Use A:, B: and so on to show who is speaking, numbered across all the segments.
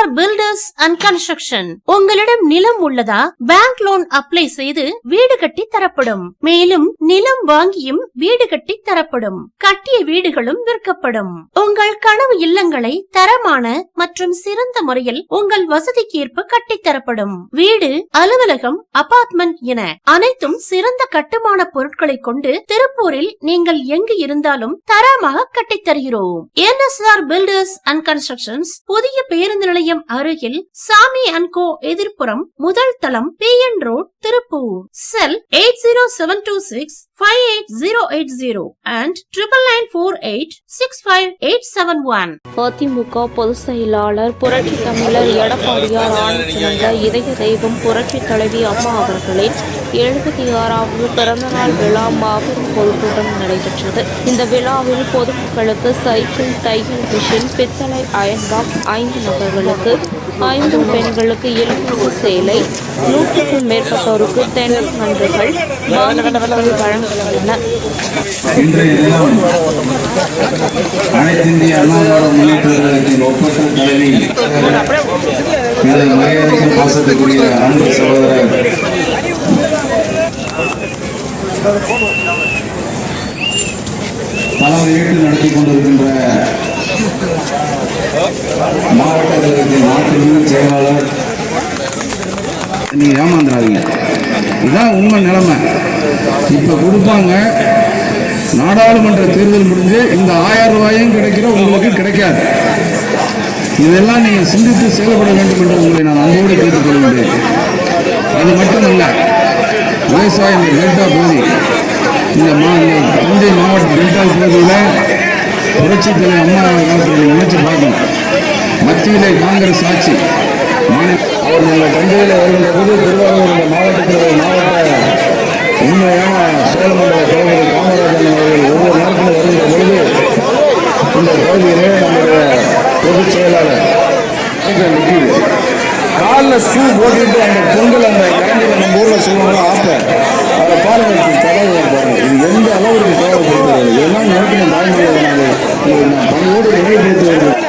A: NSR Builders and Construction. உங்களிடம் நிலம் உள்ளதா? பேங்க் லோன் அப்ளை செய்து வீடு கட்டி தரப்படும். மேலும் நிலம் வாங்கியும் வீடு கட்டி தரப்படும். கட்டிய வீடுகளும் விற்கப்படும். உங்கள் கனவு இல்லங்களை தரமான மற்றும் சிறந்த முறையில் உங்கள் வசதிக்கு ஏற்ப கட்டித்தரப்படும். வீடு, அலுவலகம், அபார்ட்மெண்ட் என அனைத்தும் சிறந்த கட்டுமான பொருட்களை கொண்டு திருப்பூரில் நீங்கள் எங்கு இருந்தாலும் தரமாக கட்டித்தருகிறோம். NSR Builders and Constructions, புதிய பேருந்து நிலையம் அருகில் சாமி அண்ட் கோ எதிர்ப்புறம், முதல் தளம், PN road, Tiruppur. Sell 8072658080 and 9994865871.
B: AIADMK பொதுச் செயலாளர் புரட்சி தமிழர் எடப்பாடியார் ஆணைக்கிழந்த இதய தெய்வம் புரட்சி தலைவி அம்மா அவர்களின் 76வது பிறந்தநாள் விழா மாபெரும் பொதுக்கூட்டம் நடைபெற்றது. இந்த விழாவில் பொதுமக்களுக்கு சைக்கிள், தையல் மிஷின், பித்தளை அயன் பாக்ஸ் 5 நபர்களுக்கு, 5 பெண்களுக்கு இலவச சேலை, 100க்கும் மேற்பட்டோருக்கு தென்னை மன்றுகள் வழங்கப்பட்டன.
C: அனைத்து இந்திய அண்ணா முன்னேற்ற கழகத்தின் ஒப்பற்ற தலைவி, மரியாதைக்கும் பாசத்துக்குரிய அன்பு சகோதரர் தலைமையேற்று நடத்தி கொண்டிருக்கின்ற மாவட்ட கழகத்தின் நாட்டு செயலாளர், நீங்க ஏமாந்துடாதீங்க, இதுதான் உண்மை நிலைமை. இப்ப கொடுப்பாங்க, நாடாளுமன்ற தேர்தல் முடிஞ்சு இந்த 1000 ரூபாயும் கிடைக்கிற உங்களுக்கு கிடைக்காது. இதெல்லாம் நீங்க சிந்தித்து செயல்பட வேண்டும் என்று உங்களை நான் அன்போடு கேட்டுக்கொள்கின்றேன். அது மட்டுமல்ல, விவசாய இந்த டெல்டா பகுதி, இந்த தஞ்சை மாவட்ட டெல்டா பகுதியில் புரட்சி தலைவர் அம்மா காலத்தில் நினைச்சு பார்க்கணும். மத்தியிலே காங்கிரஸ் ஆட்சி, அவர்கள் தஞ்சையில் வருகின்ற போது திருவாரூர் மாவட்டத்தில் மாவட்ட உண்மையான சோழமண்டல தலைவர் காமராஜன் அவர்கள் ஒவ்வொரு நாட்டில் வருகின்ற பொழுது இந்த பகுதியிலே நம்முடைய பொதுச் செயலாளர் நிற்கிது. காலில் ஷூ போட்டுட்டு அந்த பொங்கல் அந்த கேண்டில் நம்ம ஊரில் சொல்லுவாங்க ஆப்ப, அதை பாருங்க, தலைவர் பாருங்க, இது எந்த அளவுக்கு தேவைப்படுகிறது. இதெல்லாம் நினைக்கிற தாய்மொழியை நாங்கள் பணியோடு நிறைவேற்றி வருகிறோம்.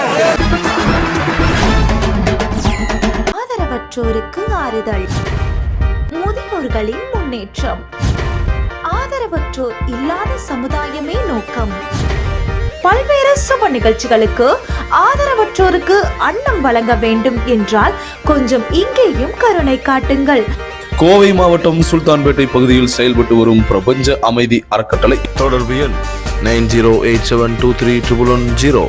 D: ஆதரவற்றோருக்கு ஆறுதல், முதியோர்களின் முன்னேற்றம், ஆதரவற்றோர் இல்லாத சமுதாயமே நோக்கம். பல்வேறு சுப நிகழ்ச்சிகளுக்கு ஆதரவற்றோருக்கு அன்னம் வழங்க வேண்டும் என்றால் கொஞ்சம் இங்கேயும் கருணை காட்டுங்கள்.
E: கோவை மாவட்டம் சுல்தான்பேட்டை பகுதியில் செயல்பட்டு வரும் பிரபஞ்ச அமைதி அறக்கட்டளை. தொடர்பு எண் 9087231110.